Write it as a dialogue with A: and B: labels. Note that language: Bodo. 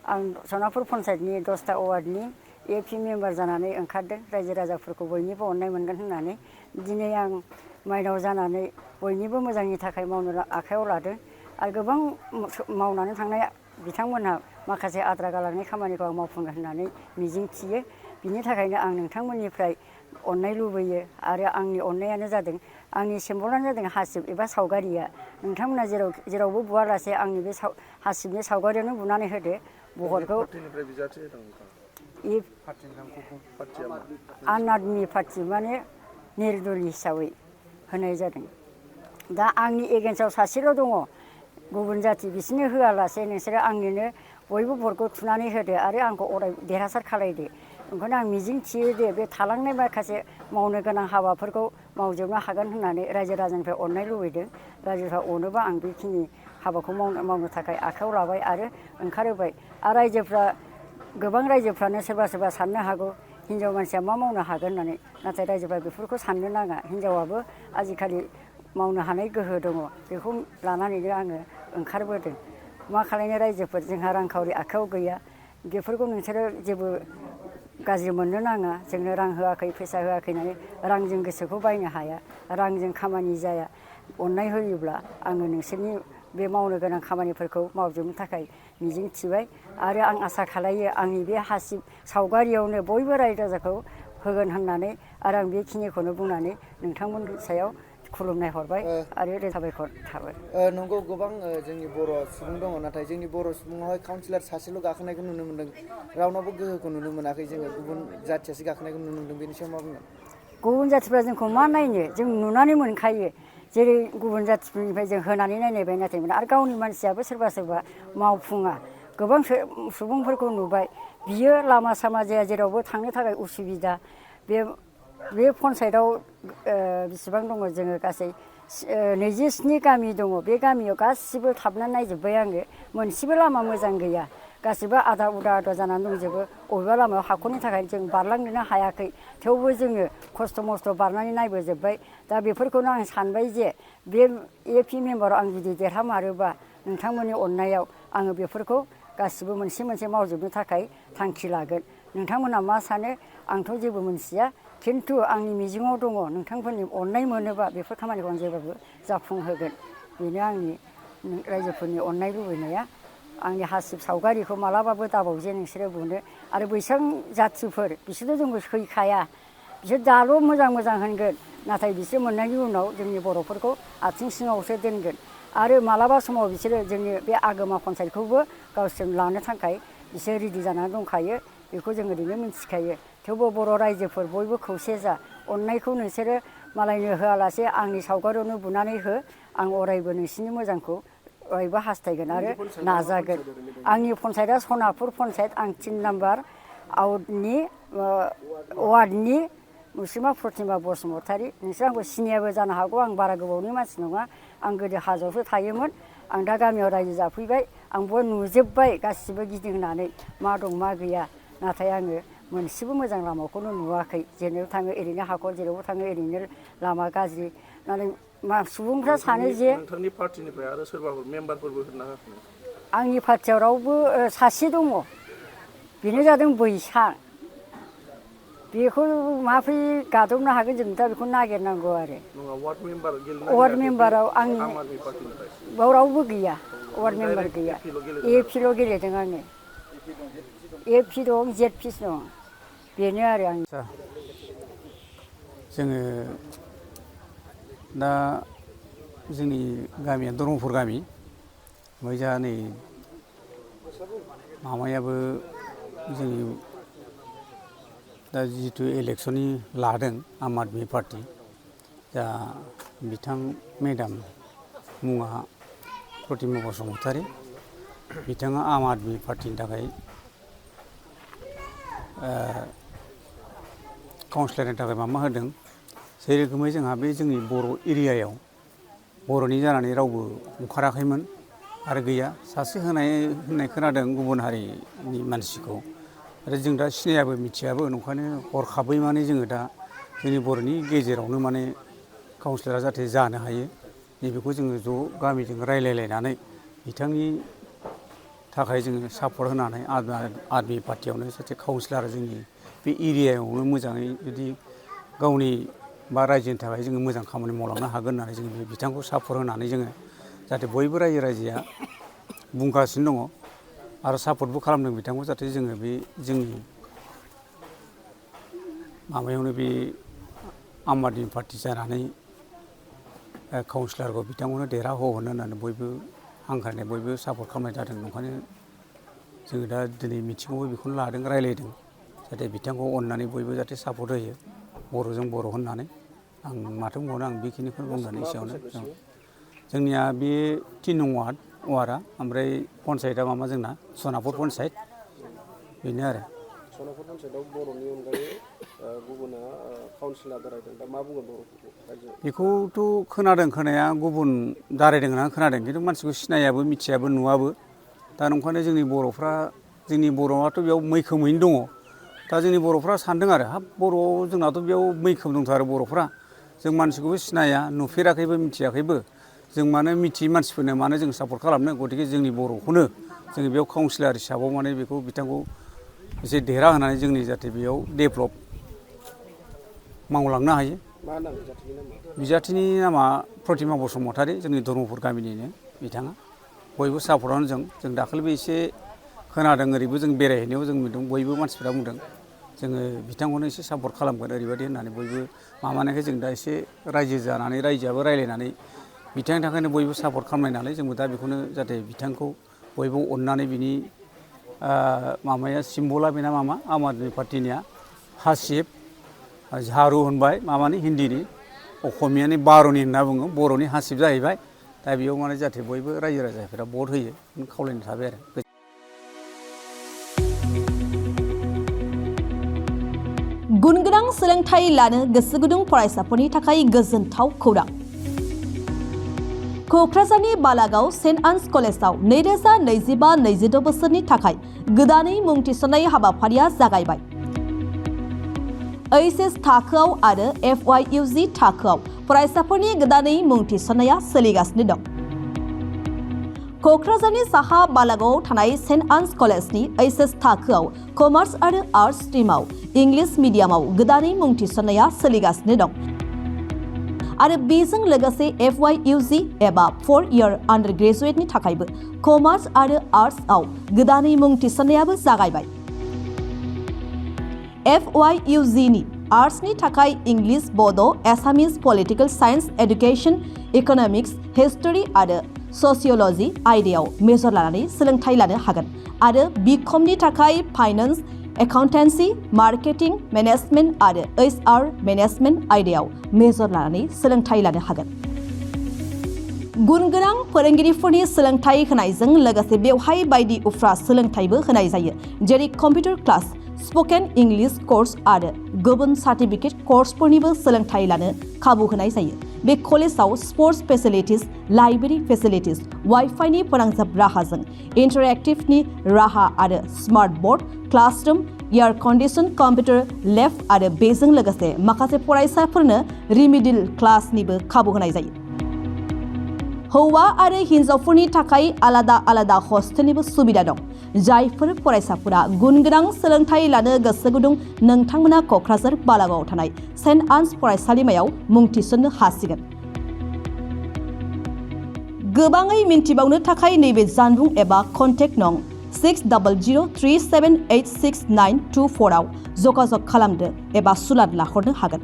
A: आं सनापुर पन्सायतनि 10टा वार्डनि एपि मेम्बार जानानै ओंखारदों रायजो राजाफोरखौ बयनिबो अननाय मोनगोन होननानै दिनै आं माइनाव जानानै बयनिबो मोजांनि थाखाय मावनो आखायाव लादों आरो गोबां मावनानै थांनाय बिथांमोनहा माखासे आद्रा गालांनाय खामानिखौ आं मावफुंगोन होननानै मिजिं थियो बिनि थाखायनो आं नोंथांमोननिफ्राय अननाय लुबैयो आरो आंनि अननायानो जादों आंनि सिम्बलानो जादों हासिब एबा सावगारिया नोंथांमोना जेरावबो बुवालासे आंनि बे हासिबनि सावगारियावनो बुनानै होदो बहरखौ आम आदमि पार्टि माने निर्दल हिसाबै होनाय जादों दा आंनि एगेन्स्टआव सासेल' दङ गुबुन जाथि बिसोरनो होआलासे नोंसोरो आंनिनो बयबो भटखौ थुनानै होदो आरो आंखौ अराय देरहासार खालायदो ओंखायनो आं मिजिं थियो दे बे थालांनाय माखासे मावनो गोनां हाबाफोरखौ मावजोबनो हागोन होननानै रायजो राजानिफ्राय अननाय लुबैदों रायजोफ्रा अनोबा आं बेखिनि हाबाखौ मावनो थाखाय आखायाव लाबाय आरो ओंखारहोबाय आरो रायजोफ्रा गोबां रायजोफ्रानो सोरबा सोरबा साननो हागौ हिनजाव मानसिया मा मावनो हागोन होननानै नाथाय रायजोफ्रा बेफोरखौ साननो नाङा हिनजावाबो आजिखालि मावनो हानाय गोहो दङ बेखौ लानानैनो आङो ओंखारबोदों मा खालायनो रायजोफोर जोंहा रांखावरि आखायाव गैया बेफोरखौ नोंसोरो जेबो गाज्रि मोननो नाङा जोंनो रां होआखै फैसा होआखै होननानै रांजों गोसोखौ बायनो हाया रांजों खामानि जाया अननाय होयोब्ला आङो नोंसोरनि बे मावनो गोनां खामानिफोरखौ मावजोबनो थाखाय मिजिं थिबाय आरो आं आसा खालायो आंनि बे हासिब सावगारियावनो बयबो रायजो राजाखौ होगोन होननानै आरो आं बेखिनिखौनो बुंनानै नोंथांमोननि सायाव खुलुमनाय हरबाय आरो साबायखर थाबाय
B: नंगौ गोबां जोंनि बर' सुबुं दङ नाथाय जोंनि बर' सुबुङावहाय काउन्सिलर सासेल' गाखोनायखौ नुनो मोन्दों रावनावबो गोहोखौ नुनो मोनाखै जोङो गुबुन जाथियासो गाखोनायखौ नुनो मोन्दों बेनि सायाव मा बुंगोन
A: गुबुन जाथिफ्रा जोंखौ मा नायनो जों नुनानै मोनखायो जेरै गुबुन जाथिफोरनिफ्राय जों होनानै नायनायबाय नाथाय आरो गावनि मानसियाबो सोरबा सोरबा मावफुङा गोबां सुबुंफोरखौ नुबाय बियो लामा सामा जाया जेरावबो थांनो थाखाय उसुबिदा बे पन्सायतआव बेसेबां दङ जोङो गासै 27 गामि दङ बे गामियाव गासिबो थाबनानै नायजोब्बाय आङो मोनसेबो लामा मोजां गैया गासिबो आदा उदा जानानै दंजोबो बबेबा लामायाव हाखरनि थाखाय जों बारलांनोनो हायाखै थेवबो जोङो खस्थ' मस्थ' बारनानै नायबोजोब्बाय दा बेफोरखौनो आं सानबाय जे बे एपि मेम्बाराव आं जुदि देरहामारोबा नोंथांमोननि अननायाव आङो बेफोरखौ गासिबो मोनसे मोनसे मावजोबनो थाखाय थांखि लागोन नोंथांमोना मा सानो आंथ' जेबो मोनथिया खिन्थु आंनि मिजिङाव दङ नोंथांफोरनि अननाय मोनोबा बेफोर खामानिखौ आं जेब्लाबो जाफुंहोगोन बेनो आंनि रायजोफोरनि अननाय लुबैनाया आंनि हासिब सावगारिखौ मालाबाबो दाबावजे नोंसोरो बुनो आरो बैसां जाथिफोर बिसोरथ' जोंखौ सैखाया बिसोर दाल' मोजां मोजां होनगोन नाथाय बिसोर मोननायनि उनाव जोंनि बर'फोरखौ आथिं सिङावसो दोनगोन आरो मालाबा समाव बिसोरो जोंनि बे आगोमा पन्सायतखौबो गावसोर लानो थाखाय बिसोर रेडि जानानै दंखायो बेखौ जों ओरैनो मिथिखायो थेवबो बर' रायजोफोर बयबो खौसे जा अननायखौ नोंसोरो मालायनो होआलासे आंनि सावगारियावनो बुनानै हो आं अरायबो नोंसिनि मोजांखौ अरायबो हास्थायगोन आरो नाजागोन आंनि पन्सायतआ सनापुर पन्सायत आं 3 नाम्बार वार्डनि मुसुमा प्रतिमा बसुमतारी नोंसोर आंखौ सिनियाबो जानो हागौ आं बारा गोबावनि मानसि नङा आं गोदो हाजोआवसो थायोमोन आं दा गामियाव रायजो जाफैबाय आंबो नुजोब्बाय गासिबो गिदिंनानै मा दं मा गैया नाथाय आङो मोनसेबो मोजां लामाखौनो नुवाखै जेराव थाङो ओरैनो हाखर जेरावबो थाङो ओरैनो लामा गाज्रि नाथाय सुबुंफ्रा सानो जे
C: नोंथांनि पार्टिनिफ्राय आरो सोरबाफोर मेम्बारफोरबो होना होयाखै
A: आंनि पार्टियाव रावबो सासे दङ बेनो जादों बैसां बेखौ माब्रै गादबनो हागोन जों दा बेखौ नागिरनांगौ आरो वार्ड मेम्बाराव आंनि बाव रावबो गैया वार्ड मेम्बार गैया एपिल' गेलेदों आङो एपि दं जेड दं बेनो आरो आं
D: जोङो दा जोंनि गामिया धर्मपुर गामि ओमफ्राय जोंहा नै माबायाबो जोंनि दा जिथु इलेक्सननि लादों आम आदमि पार्टि दा बिथां मेडाम मुङा प्रतिमा बसुमतारी बिथाङा आम आदमि पार्टिनि थाखाय काउन्सिलरनि थाखाय माबा होदों जे रोखोमै जोंहा बे जोंनि बर' एरियायाव बर'नि जानानै रावबो ओंखाराखैमोन आरो गैया सासे होननाय खोनादों गुबुन हारिनि मानसिखौ आरो जों दा सिनायाबो मिथियाबो ओंखायनो हरखाबै माने जोङो दा जोंनि बर'नि गेजेरावनो माने काउन्सिलरा जाहाथे जानो हायो नैबेखौ जोङो ज' गामिजों रायलायलायनानै बिथांनि थाखाय जोङो सापर्ट होनानै आर्मि पार्टियावनो सासे काउन्सिलर जोंनि बे एरियायावनो मोजाङै जुदि गावनि बा रायजोनि थाखाय जोङो मोजां खामानि मावलांनो हागोन होननानै जोङो बे बिथांखौ सापर्ट होनानै जोङो जाहाथे बयबो रायजोआ बुंगासिनो दङ आरो सापर्टबो खालामदों बिथांखौ जाहाथे जोङो बे जोंनि माबायावनो बे आम आदमि पार्टि जानानै काउन्सिलरखौ बिथांखौनो देरहाहोनो होननानै बयबो हांख्रायनाय बयबो सापर्ट खालामनाय जादों। ओंखायनो जोङो दा दिनै मिथिङावबो बेखौनो लादों रायज्लायदों जाहाथे बिथांखौ अननानै बयबो जाहाथे सापर्ट होयो बर'जों बर' होननानै आं माथो बुंबावनो आं बेखिनिखौनो बुंनानै एसेयावनो जोंनिया बे 3 नं वार्डआ ओमफ्राय पन्सायतआ माबा जोंना सनापुर पन्सायत बेनो आरो
C: सनापुर पन्सायतआव बर'नि अनगायै गुबुना काउन्सिलर दारायदों दा मा बुंगोन बर'फोरखौ रायजो
D: बेखौथ' खोनादों खोनाया गुबुन दारायदों होननानै खोनादों खिन्थु मानसिखौ सिनायाबो मिथियाबो नुवाबो दा नंखायनो जोंनि बर'आथ' बेयाव मैखोमैनो दङ दा जोंनि बर'फ्रा सानदों आरो हाब बर'आव जोंनाथ' बेयाव मैखोम दंथारो बर'फ्रा जों मानसिखौबो सिनाया नुफेराखैबो मिथियाखैबो जों मानो मिथियै मानसिफोरनो मानो जों सापर्ट खालामनो गतिके जोंनि बर'खौनो जोङो बेयाव काउन्सिलर हिसाबाव माने बेखौ बिथांखौ एसे देरहा होनानै जोंनि जाहाथे बेयाव डेभेलप मावलांनो हायो।
C: मा नाम बिजाथिनि नामा?
D: बिजाथिनि नामा प्रतिमा बसुमतारी जोंनि धर्मपुर गामिनिनो बिथाङा बयबो सापर्टआनो जों दाखालिबो एसे खोनादों ओरैबो जों बेरायहैनायाव जों नुदों बयबो मानसिफ्रा बुंदों जोङो बिथांखौनो एसे सापर्ट खालामगोन ओरैबायदि होननानै बयबो माबानायखाय जों दा एसे रायजो जानानै रायजोआबो रायज्लायनानै बिथांनि थाखायनो बयबो सापर्ट खालामनाय नालाय जोंबो दा बेखौनो जाहाथे बिथांखौ बयबो अननानै बिनि माबाया सिम्बला बेना मामा आम आदमि पार्टिनिया हासिब झारु होनबाय माबानि हिन्दीनि असमियानि बार'नि होनना बुङो बर'नि हासिब जाहैबाय दा बेयाव माने जाहाथे बयबो रायजो राजाफोरा भट होयो खावलायनाय थाबाय आरो
E: गुन गोनां सोलोंथाइ लानो गोसो गुदुं फरायसाफोरनि थाखाय गोजोनथाव खौरां क'क्राझारनि बालागाव सेन्ट आन्स कलेजाव 2025-26 बोसोरनि थाखाय गोदानै मुं थिसननाय हाबाफारिया जागायबाय। HS थाखोआव आरो FYUG थाखोआव फरायसाफोरनि गोदानै मुं थिसननाया सोलिगासिनो दं। क'क्राझारनि साहा बालागावआव थानाय सेन्ट आन्स कलेजनि HS थाखोआव कमार्स आरो आर्ट्स स्ट्रिमाव इंलिश मिडियामाव गोदानै मुं थिसननाया सोलिगासिनो दं आरो बेजों लोगोसे FYUG एबा 4-year आन्डार ग्रेजुएटनि थाखायबो कमार्स आरो आर्ट्सआव गोदानै मुं थिसननायाबो जागायबाय। FYUGनि आर्ट्सनि थाखाय English Bodo' Assamese political science education economics history आरो ससिय'लजि आयदायाव मेजर लानानै सोलोंथाइ लानो हागोन आरो BComनि थाखाय फाइनान्स एकाउन्टेन्सि मार्केटिं मेनेजमेन्ट आरो HR मेनेजमेन्ट आयदायाव मेजर लानानै सोलोंथाइ लानो हागोन। गुन गोनां फोरोंगिरिफोरनि सोलोंथाइ होनायजों लोगोसे बेवहाय बायदि उफ्रा सोलोंथाइबो होनाय जायो जेरै computer class spoken English course आरो गुबुन सार्टिफिकेट कर्सफोरनिबो सोलोंथाइ लानो खाबु होनाय जायो। बे कलेजाव स्पर्ट्स फेसिलिटिज लाइब्रेरी फेसिलिटिज वाइफाइनि फोनांजाब राहाजों इन्टारेक्टिभनि राहा आरो smart board classroom air condition computer lab आरो बेजों लोगोसे माखासे फरायसाफोरनो रिमिडियल क्लासनिबो खाबु होनाय जायो। हौवा आरो हिन्जावफोरनि थाखाय आलादा आलादा हस्टेलनिबो सुबिदा दं। जायफोर फरायसाफोरा गुन गोनां सोलोंथाइ लानो गोसो गुदुं नोंथांमोना क'क्राझार बालागावआव थानाय सेन्ट आन्स फरायसालिमायाव मुं थिसननो हासिगोन। गोबाङै मिन्थिबावनो थाखाय नैबे जानबुं एबा कन्टेक्ट नं 6003786924 आव जगाजग खालामदो एबा सुलाद लाहरनो हागोन।